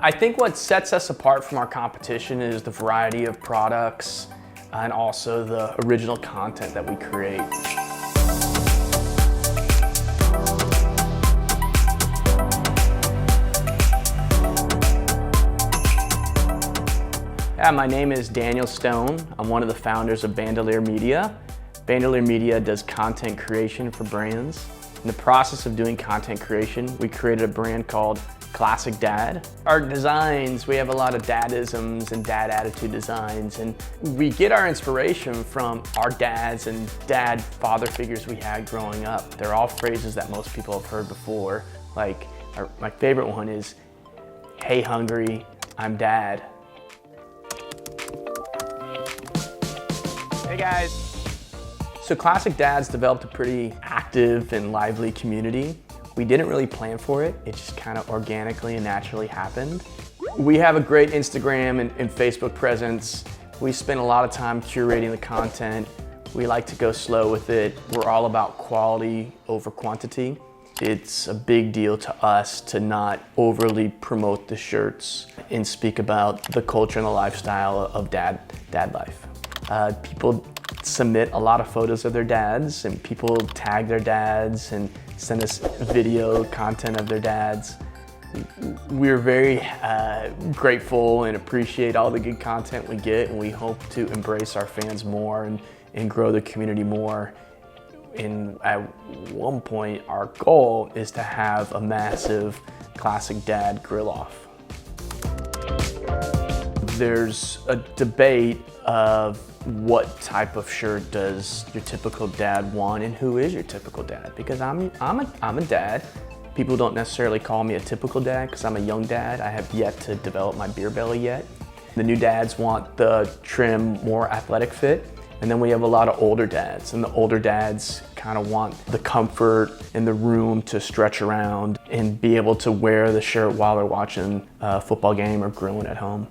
I think what sets us apart from our competition is the variety of products and also the original content that we create. Yeah, my name is Daniel Stone. I'm one of the founders of Bandolier Media. Bandolier Media does content creation for brands. In the process of doing content creation, we created a brand called Classic Dad. Our designs, we have a lot of dad-isms and dad attitude designs, and we get our inspiration from our dads and dad father figures we had growing up. They're all phrases that most people have heard before. Like, my favorite one is, "Hey hungry, I'm dad." Hey guys. So Classic Dad's developed a pretty active and lively community. We didn't really plan for it. It just kind of organically and naturally happened. We have a great Instagram and Facebook presence. We spend a lot of time curating the content. We like to go slow with it. We're all about quality over quantity. It's a big deal to us to not overly promote the shirts and speak about the culture and the lifestyle of dad life. People submit a lot of photos of their dads, and people tag their dads and send us video content of their dads. We're very grateful and appreciate all the good content we get, and we hope to embrace our fans more and grow the community more. And at one point, our goal is to have a massive Classic Dad grill-off. There's a debate of what type of shirt does your typical dad want and who is your typical dad? Because I'm a dad. People don't necessarily call me a typical dad because I'm a young dad. I have yet to develop my beer belly yet. The new dads want the trim, more athletic fit. And then we have a lot of older dads, and the older dads kind of want the comfort in the room to stretch around and be able to wear the shirt while they're watching a football game or grilling at home.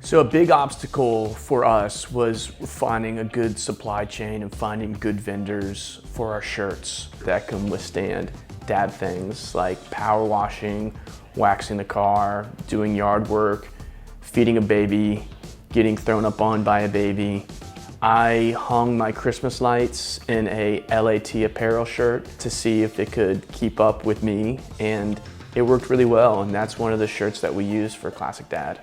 So a big obstacle for us was finding a good supply chain and finding good vendors for our shirts that can withstand dad things like power washing, waxing the car, doing yard work, feeding a baby, getting thrown up on by a baby. I hung my Christmas lights in a LAT apparel shirt to see if it could keep up with me, and it worked really well, and that's one of the shirts that we use for Classic Dad.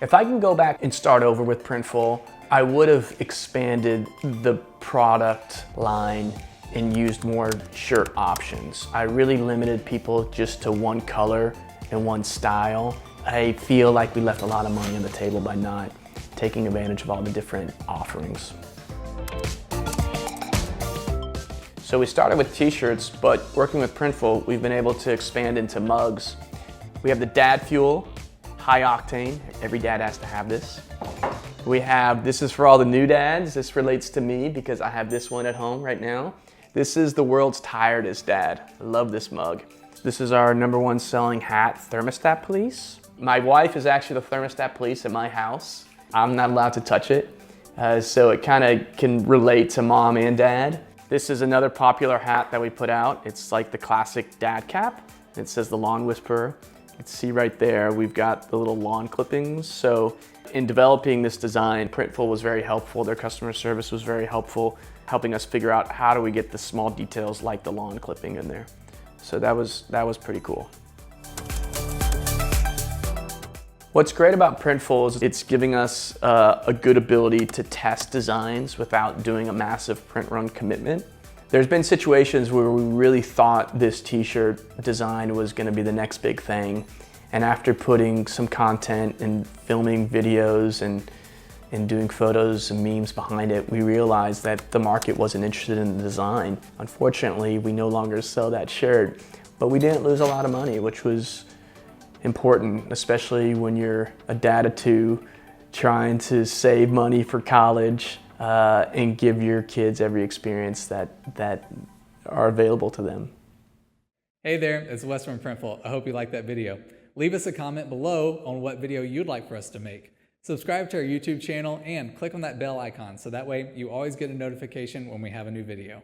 If I can go back and start over with Printful, I would have expanded the product line and used more shirt options. I really limited people just to one color and one style. I feel like we left a lot of money on the table by not taking advantage of all the different offerings. So we started with t-shirts, but working with Printful, we've been able to expand into mugs. We have the Dad Fuel, high octane. Every dad has to have this. We have, this is for all the new dads. This relates to me because I have this one at home right now. This is the world's tiredest dad. I love this mug. This is our #1 selling hat, Thermostat Police. My wife is actually the Thermostat Police at my house. I'm not allowed to touch it. So it kind of can relate to mom and dad. This is another popular hat that we put out. It's like the classic dad cap. It says the Lawn Whisperer. You can see right there, we've got the little lawn clippings. So in developing this design, Printful was very helpful. Their customer service was very helpful, helping us figure out how do we get the small details like the lawn clipping in there. So that was pretty cool. What's great about Printful is it's giving us a good ability to test designs without doing a massive print run commitment. There's been situations where we really thought this t-shirt design was gonna be the next big thing. And after putting some content and filming videos and doing photos and memes behind it, we realized that the market wasn't interested in the design. Unfortunately, we no longer sell that shirt, but we didn't lose a lot of money, which was important, especially when you're a dad of two trying to save money for college and give your kids every experience that are available to them. Hey there, it's Wes from Printful. I hope you liked that video. Leave us a comment below on what video you'd like for us to make. Subscribe to our YouTube channel and click on that bell icon so that way you always get a notification when we have a new video.